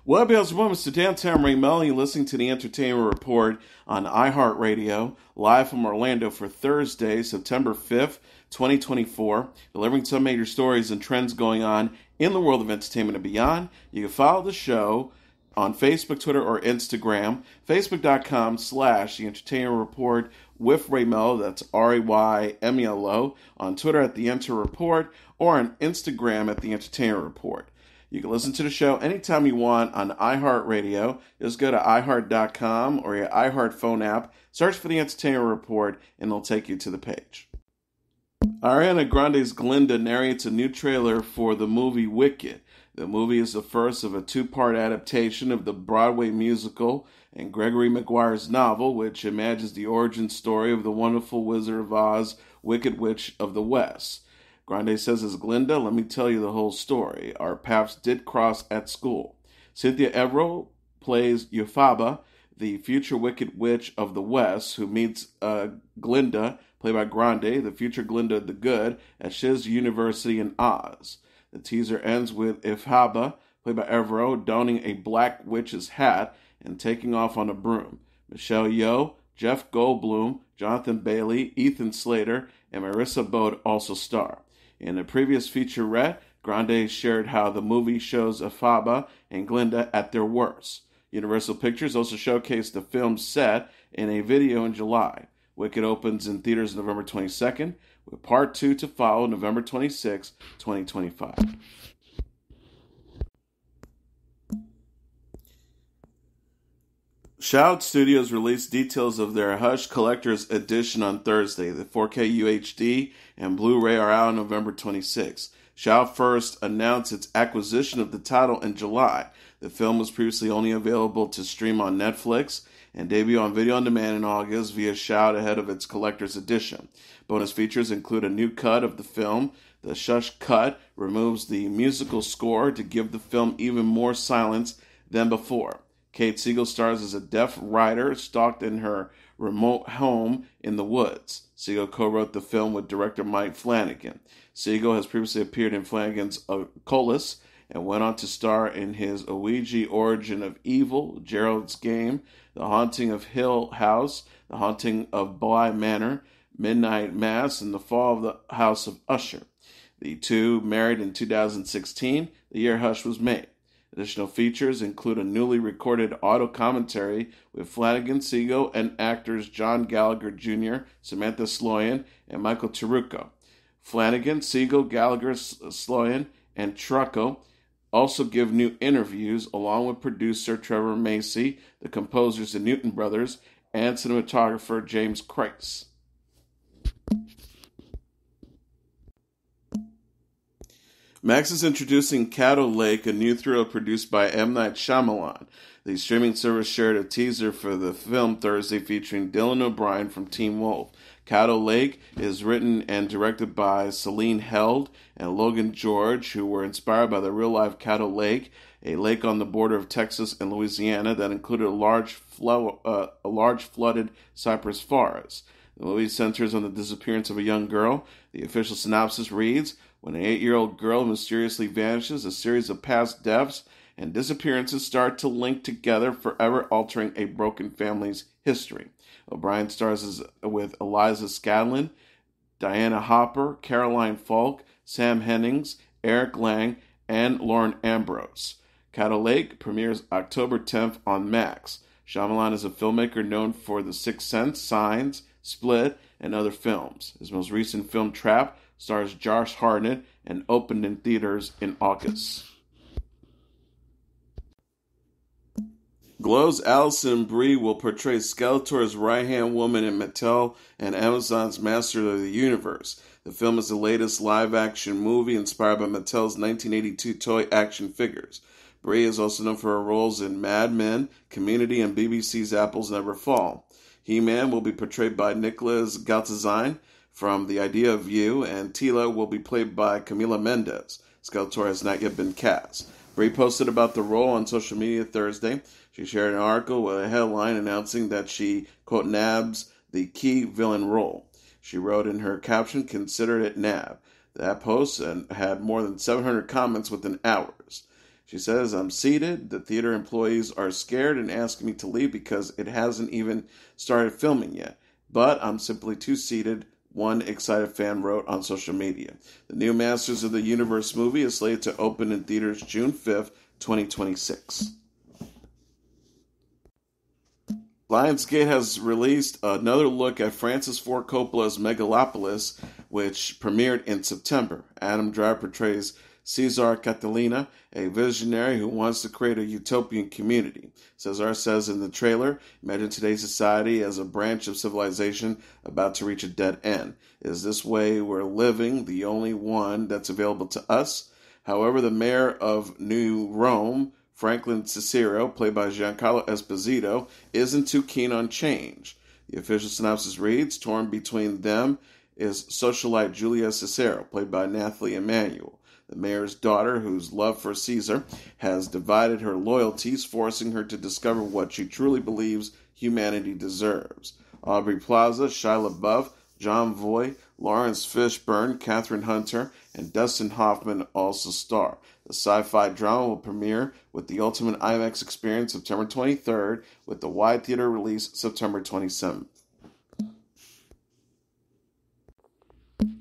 Well, how's it going, Mr. Downtown Ray Melo? You're listening to the Entertainment Report on iHeartRadio, live from Orlando for Thursday, September 5th, 2024, delivering some major stories and trends going on in the world of entertainment and beyond. You can follow the show on Facebook, Twitter, or Instagram, facebook.com/The Entertainment Report with Ray Melo, that's RAYMELO, on Twitter at The Enter Report, or on Instagram at The Entertainment Report. You can listen to the show anytime you want on iHeartRadio. Just go to iHeart.com or your iHeart phone app, search for The Entertainment Report, and it'll take you to the page. Ariana Grande's Glinda narrates a new trailer for the movie Wicked. The movie is the first of a two-part adaptation of the Broadway musical and Gregory Maguire's novel, which imagines the origin story of the wonderful Wizard of Oz, Wicked Witch of the West. Grande says, as Glinda, let me tell you the whole story. Our paths did cross at school. Cynthia Erivo plays Euphaba, the future Wicked Witch of the West, who meets Glinda, played by Grande, the future Glinda the Good, at Shiz University in Oz. The teaser ends with Euphaba, played by Erivo, donning a black witch's hat and taking off on a broom. Michelle Yeoh, Jeff Goldblum, Jonathan Bailey, Ethan Slater, and Marissa Bode also star. In a previous featurette, Grande shared how the movie shows Euphaba and Glinda at their worst. Universal Pictures also showcased the film's set in a video in July. Wicked opens in theaters November 22nd, with Part 2 to follow November 26, 2025. Shout Studios released details of their Hush Collector's Edition on Thursday. The 4K UHD and Blu-ray are out on November 26. Shout first announced its acquisition of the title in July. The film was previously only available to stream on Netflix and debut on video on demand in August via Shout ahead of its Collector's Edition. Bonus features include a new cut of the film. The Shush cut removes the musical score to give the film even more silence than before. Kate Siegel stars as a deaf writer stalked in her remote home in the woods. Siegel co-wrote the film with director Mike Flanagan. Siegel has previously appeared in Flanagan's Oculus and went on to star in his Ouija Origin of Evil, Gerald's Game, The Haunting of Hill House, The Haunting of Bly Manor, Midnight Mass, and The Fall of the House of Usher. The two married in 2016, the year Hush was made. Additional features include a newly recorded auto commentary with Flanagan, Siegel, and actors John Gallagher Jr., Samantha Sloyan, and Michael Taruco. Flanagan, Siegel, Gallagher, Sloyan, and Trucco also give new interviews, along with producer Trevor Macy, the composers, the Newton Brothers, and cinematographer James Kreis. Max is introducing Caddo Lake, a new thriller produced by M. Night Shyamalan. The streaming service shared a teaser for the film Thursday featuring Dylan O'Brien from Teen Wolf. Caddo Lake is written and directed by Celine Held and Logan George, who were inspired by the real-life Caddo Lake, a lake on the border of Texas and Louisiana that included a large flooded cypress forest. The movie centers on the disappearance of a young girl. The official synopsis reads, when an 8-year-old girl mysteriously vanishes, a series of past deaths and disappearances start to link together, forever altering a broken family's history. O'Brien stars with Eliza Scanlon, Diana Hopper, Caroline Falk, Sam Hennings, Eric Lang, and Lauren Ambrose. Caddo Lake premieres October 10th on Max. Shyamalan is a filmmaker known for The Sixth Sense, Signs, Split, and other films. His most recent film, Trap, stars Josh Hartnett and opened in theaters in August. Glow's Alison Brie will portray Skeletor's right-hand woman in Mattel and Amazon's Master of the Universe. The film is the latest live-action movie inspired by Mattel's 1982 toy action figures. Brie is also known for her roles in Mad Men, Community, and BBC's Apples Never Fall. He-Man will be portrayed by Nicholas Galtazine from The Idea of You, and Tila will be played by Camila Mendes. Skeletor has not yet been cast. Brie posted about the role on social media Thursday. She shared an article with a headline announcing that she, quote, nabs the key villain role. She wrote in her caption, consider it nab. That post had more than 700 comments within hours. She says, "I'm seated. The theater employees are scared and asking me to leave because it hasn't even started filming yet. But I'm simply too seated," one excited fan wrote on social media. The new Masters of the Universe movie is slated to open in theaters June 5th, 2026. Lionsgate has released another look at Francis Ford Coppola's Megalopolis, which premiered in September. Adam Driver portrays Cesar Catalina, a visionary who wants to create a utopian community. Cesar says in the trailer, "Imagine today's society as a branch of civilization about to reach a dead end. Is this way we're living the only one that's available to us?" However, the mayor of New Rome, Franklin Cicero, played by Giancarlo Esposito, isn't too keen on change. The official synopsis reads, "Torn between them is socialite Julia Cicero, played by Nathalie Emmanuel, the mayor's daughter, whose love for Caesar has divided her loyalties, forcing her to discover what she truly believes humanity deserves." Aubrey Plaza, Shia LaBeouf, John Voight, Lawrence Fishburne, Catherine Hunter, and Dustin Hoffman also star. The sci-fi drama will premiere with the Ultimate IMAX experience September 23rd, with the wide theater release September 27th.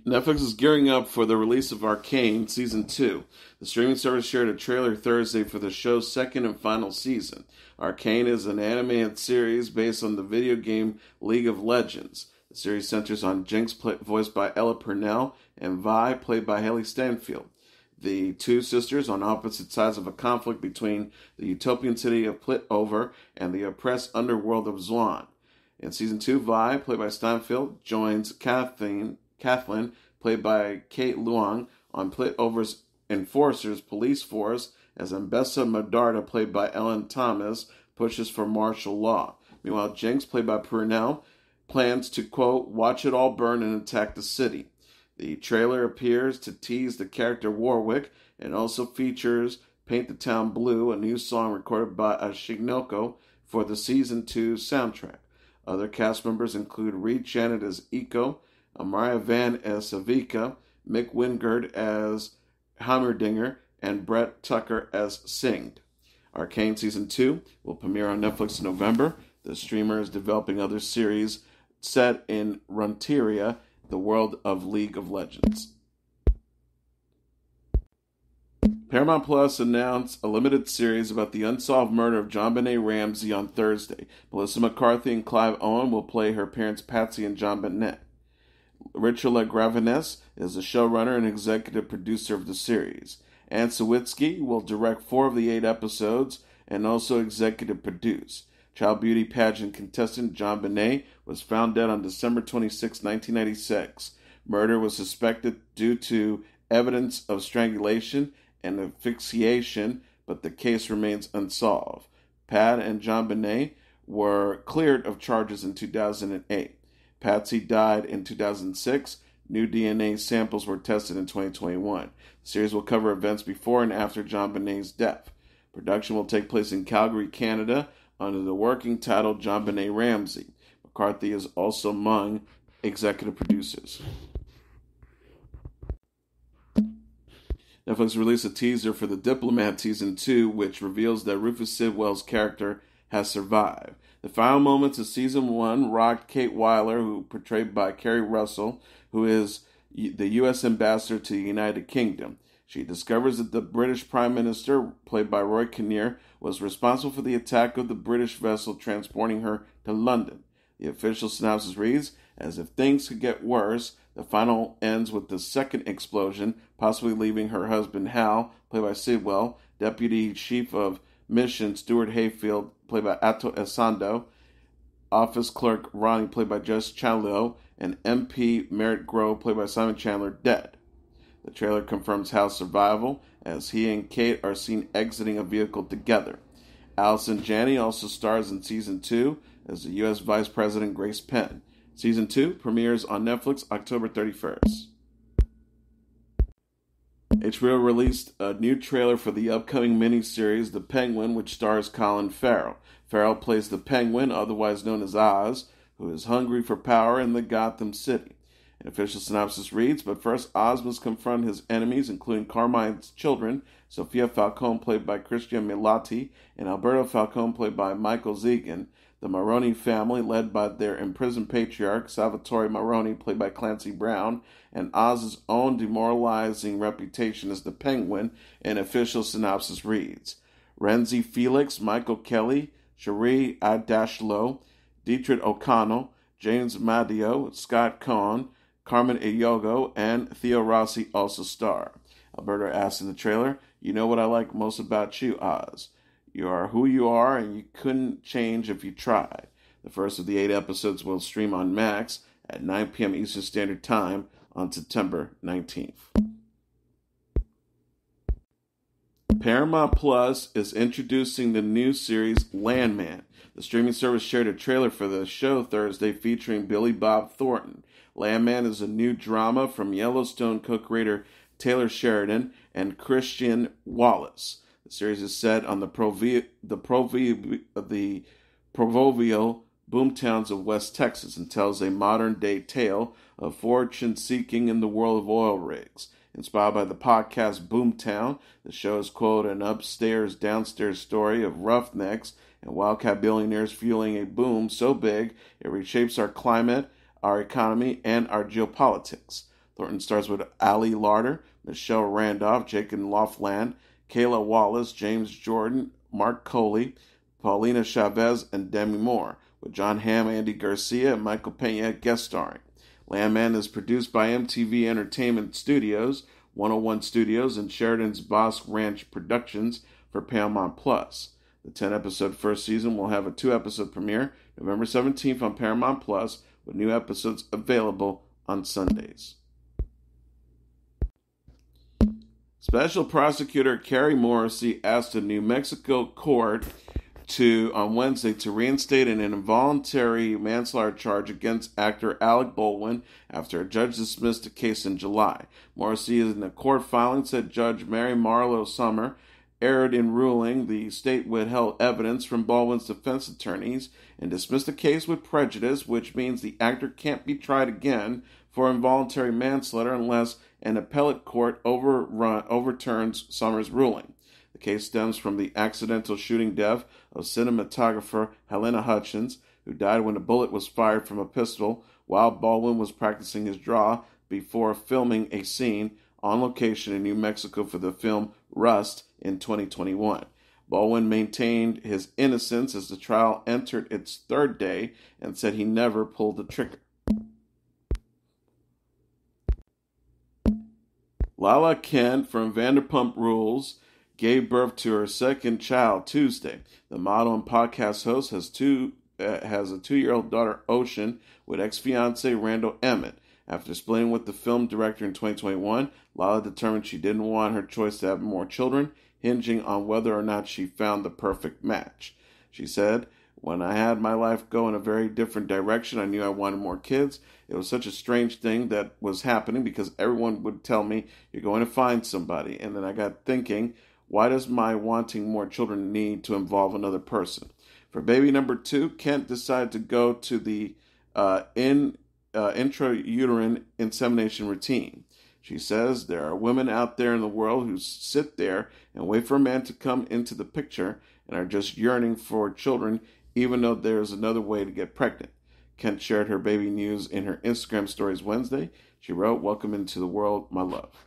Netflix is gearing up for the release of Arcane Season 2. The streaming service shared a trailer Thursday for the show's second and final season. Arcane is an animated series based on the video game League of Legends. The series centers on Jinx, voiced by Ella Purnell, and Vi, played by Haley Stanfield, the two sisters on opposite sides of a conflict between the utopian city of Plitover and the oppressed underworld of Zwan. In Season 2, Vi, played by Stanfield, joins Kathleen, played by Kate Luong, on Plitover's Enforcers police force as Ambessa Medarda, played by Ellen Thomas, pushes for martial law. Meanwhile, Jinx, played by Purnell, plans to, quote, "watch it all burn and attack the city." The trailer appears to tease the character Warwick and also features Paint the Town Blue, a new song recorded by Ashinoko for the Season 2 soundtrack. Other cast members include Reed Janet as Eiko, Amaya Van as Savika, Mick Wingard as Heimerdinger, and Brett Tucker as Singed. Arcane Season 2 will premiere on Netflix in November. The streamer is developing other series set in Runeterra, the world of League of Legends. Paramount Plus announced a limited series about the unsolved murder of JonBenét Ramsey on Thursday. Melissa McCarthy and Clive Owen will play her parents Patsy and JonBenét. Richard LaGravenesse is the showrunner and executive producer of the series. Anne Sawitsky will direct 4 of the 8 episodes and also executive produce. Child beauty pageant contestant JonBenét was found dead on December 26, 1996. Murder was suspected due to evidence of strangulation and asphyxiation, but the case remains unsolved. Pat and JonBenét were cleared of charges in 2008. Patsy died in 2006. New DNA samples were tested in 2021. The series will cover events before and after JonBenét's death. Production will take place in Calgary, Canada, under the working title JonBenét Ramsey. McCarthy is also among executive producers. Netflix released a teaser for The Diplomat Season 2, which reveals that Rufus Sewell's character has survived. The final moments of Season 1 rocked Kate Weiler, who portrayed by Kerry Russell, who is the U.S. ambassador to the United Kingdom. She discovers that the British Prime Minister, played by Roy Kinnear, was responsible for the attack of the British vessel transporting her to London. The official synopsis reads, "As if things could get worse, the final ends with the second explosion, possibly leaving her husband Hal, played by Sewell, Deputy Chief of Mission Stuart Hayfield, played by Atto Esando, Office Clerk Ronnie, played by Jess Chandler, and MP Merritt Grove, played by Simon Chandler, dead." The trailer confirms Hal's survival, as he and Kate are seen exiting a vehicle together. Allison Janney also stars in Season 2 as the U.S. Vice President Grace Penn. Season 2 premieres on Netflix October 31st. HBO released a new trailer for the upcoming miniseries The Penguin, which stars Colin Farrell. Farrell plays the Penguin, otherwise known as Oz, who is hungry for power in the Gotham City. An official synopsis reads, but first Oz must confront his enemies, including Carmine's children, Sofia Falcone, played by Christian Milati, and Alberto Falcone, played by Michael Zegan. The Maroni family, led by their imprisoned patriarch, Salvatore Maroni, played by Clancy Brown, and Oz's own demoralizing reputation as the Penguin, an official synopsis reads. Renzi Felix, Michael Kelly, Cherie Adashlo, Dietrich O'Connell, James Madio, Scott Cohn, Carmen Eyogo, and Theo Rossi also star. Alberto asks in the trailer, "You know what I like most about you, Oz? You are who you are, and you couldn't change if you tried." The first of the 8 episodes will stream on Max at 9 p.m. Eastern Standard Time on September 19th. Paramount Plus is introducing the new series Landman. The streaming service shared a trailer for the show Thursday featuring Billy Bob Thornton. Landman is a new drama from Yellowstone co-creator Taylor Sheridan and Christian Wallace. The series is set on the proverbial boomtowns of West Texas and tells a modern-day tale of fortune-seeking in the world of oil rigs. Inspired by the podcast Boomtown, the show is, quote, an upstairs-downstairs story of roughnecks and wildcat billionaires fueling a boom so big it reshapes our climate, our economy, and our geopolitics. Thornton stars with Ali Larter, Michelle Randolph, Jacob Laughlin, Kayla Wallace, James Jordan, Mark Coley, Paulina Chavez, and Demi Moore, with John Hamm, Andy Garcia, and Michael Pena guest starring. Landman is produced by MTV Entertainment Studios, 101 Studios, and Sheridan's Boss Ranch Productions for Paramount Plus. The 10-episode first season will have a 2-episode premiere November 17th on Paramount Plus, with new episodes available on Sundays. Special Prosecutor Carrie Morrissey asked a New Mexico court on Wednesday to reinstate an involuntary manslaughter charge against actor Alec Baldwin after a judge dismissed the case in July. Morrissey, in a court filing, said Judge Mary Marlowe Summer erred in ruling the state withheld evidence from Baldwin's defense attorneys and dismissed the case with prejudice, which means the actor can't be tried again for involuntary manslaughter unless an appellate court overturns Summers' ruling. The case stems from the accidental shooting death of cinematographer Helena Hutchins, who died when a bullet was fired from a pistol while Baldwin was practicing his draw before filming a scene on location in New Mexico for the film Rust in 2021. Baldwin maintained his innocence as the trial entered its 3rd day and said he never pulled the trigger. Lala Kent from Vanderpump Rules gave birth to her 2nd child Tuesday. The model and podcast host has a 2-year-old daughter, Ocean, with ex-fiancé Randall Emmett. After splitting with the film director in 2021, Lala determined she didn't want her choice to have more children, hinging on whether or not she found the perfect match. She said, "When I had my life go in a very different direction, I knew I wanted more kids. It was such a strange thing that was happening because everyone would tell me, you're going to find somebody. And then I got thinking, why does my wanting more children need to involve another person?" For baby number 2, Kent decided to go to the intrauterine insemination routine. She says there are women out there in the world who sit there and wait for a man to come into the picture and are just yearning for children even though there's another way to get pregnant. Kent shared her baby news in her Instagram stories Wednesday. She wrote, "Welcome into the world, my love."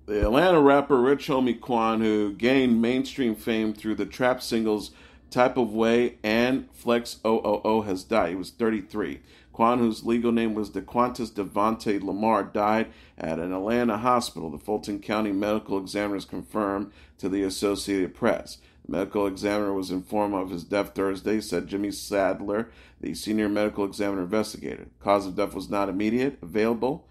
The Atlanta rapper Rich Homie Quan, who gained mainstream fame through the trap singles Type of Way and Flex OOO, has died. He was 33. Quan, whose legal name was DeQuantus Devontae Lamar, died at an Atlanta hospital, the Fulton County medical examiners confirmed to the Associated Press. The medical examiner was informed of his death Thursday, said Jimmy Sadler, the senior medical examiner investigator. The cause of death was not immediately available,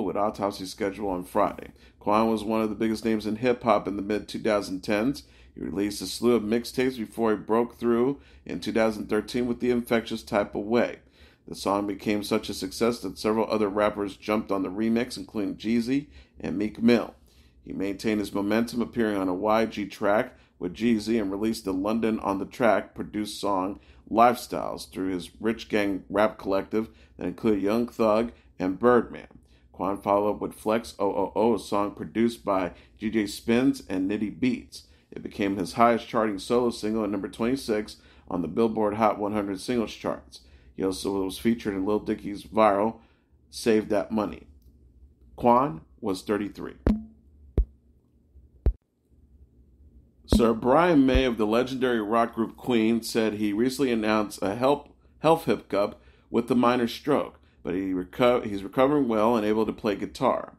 with autopsy scheduled on Friday. Quan was one of the biggest names in hip-hop in the mid-2010s. He released a slew of mixtapes before he broke through in 2013 with the infectious Type of Way. The song became such a success that several other rappers jumped on the remix, including Jeezy and Meek Mill. He maintained his momentum, appearing on a YG track with Jeezy, and released the London on the Track produced song Lifestyles through his Rich Gang rap collective that included Young Thug and Birdman. Quan followed up with Flex 000, a song produced by DJ Spins and Nitty Beats. It became his highest charting solo single at number 26 on the Billboard Hot 100 singles charts. He also was featured in Lil Dicky's viral Save That Money. Quan was 33. Sir Brian May of the legendary rock group Queen said he recently announced a health hiccup with a minor stroke, but he's recovering well and able to play guitar.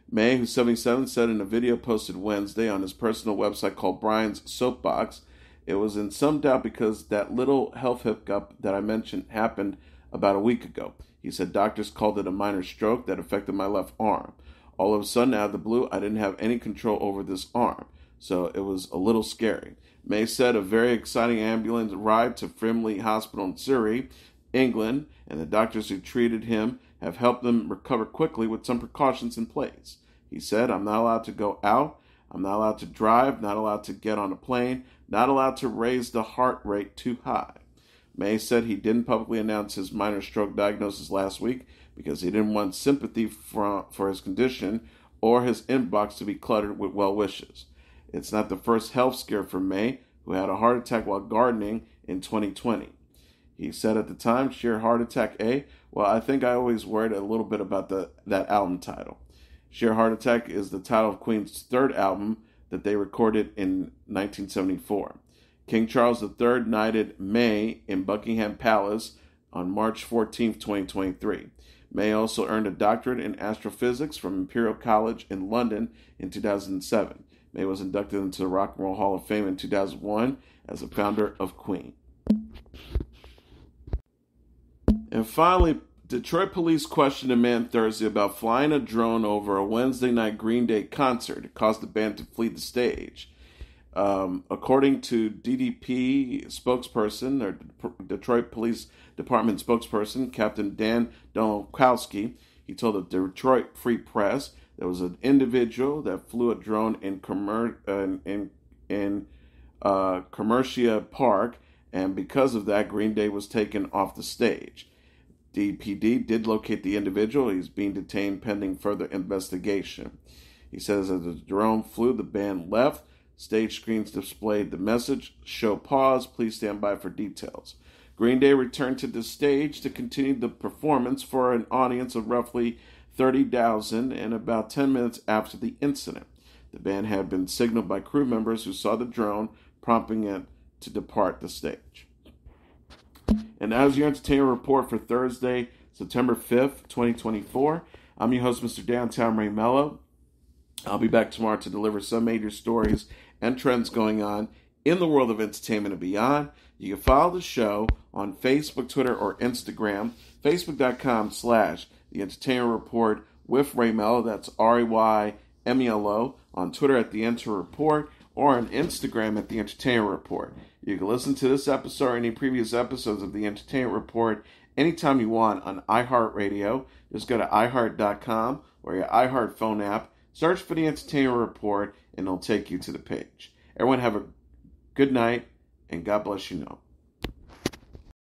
May, who's 77, said in a video posted Wednesday on his personal website called Brian's Soapbox, it was in some doubt because that little health hiccup that I mentioned happened about a week ago. He said doctors called it a minor stroke that affected my left arm. All of a sudden, out of the blue, I didn't have any control over this arm, so it was a little scary. May said a very exciting ambulance arrived to Frimley Hospital in Surrey, England, and the doctors who treated him have helped him recover quickly with some precautions in place. He said, I'm not allowed to go out, I'm not allowed to drive, not allowed to get on a plane, not allowed to raise the heart rate too high. May said he didn't publicly announce his minor stroke diagnosis last week because he didn't want sympathy for his condition or his inbox to be cluttered with well wishes. It's not the first health scare for May, who had a heart attack while gardening in 2020. He said at the time, sheer heart attack, Well, I think I always worried a little bit about that album title. Sheer Heart Attack is the title of Queen's third album that they recorded in 1974. King Charles III knighted May in Buckingham Palace on March 14, 2023. May also earned a doctorate in astrophysics from Imperial College in London in 2007. May was inducted into the Rock and Roll Hall of Fame in 2001 as a founder of Queen. And finally, Detroit police questioned a man Thursday about flying a drone over a Wednesday night Green Day concert. It caused the band to flee the stage. According to DDP spokesperson, or Detroit Police Department spokesperson, Captain Dan Donakowski, he told the Detroit Free Press there was an individual that flew a drone in Commercia Park, and because of that, Green Day was taken off the stage. DPD did locate the individual. He's being detained pending further investigation. He says as the drone flew, the band left. Stage screens displayed the message, show pause, please stand by for details. Green Day returned to the stage to continue the performance for an audience of roughly 30,000 and about 10 minutes after the incident. The band had been signaled by crew members who saw the drone, prompting it to depart the stage. And that was your entertainment report for Thursday, September 5th, 2024. I'm your host, Mr. Downtown Ray Melo. I'll be back tomorrow to deliver some major stories and trends going on in the world of entertainment and beyond. You can follow the show on Facebook, Twitter, or Instagram. Facebook.com/The Entertainment Report with Ray Melo. That's RAYMELO. On Twitter at The Enter Report, or on Instagram at The Entertainment Report. You can listen to this episode or any previous episodes of The Entertainment Report anytime you want on iHeartRadio. Just go to iHeart.com or your iHeart phone app, search for The Entertainment Report, and it'll take you to the page. Everyone have a good night, and God bless you know.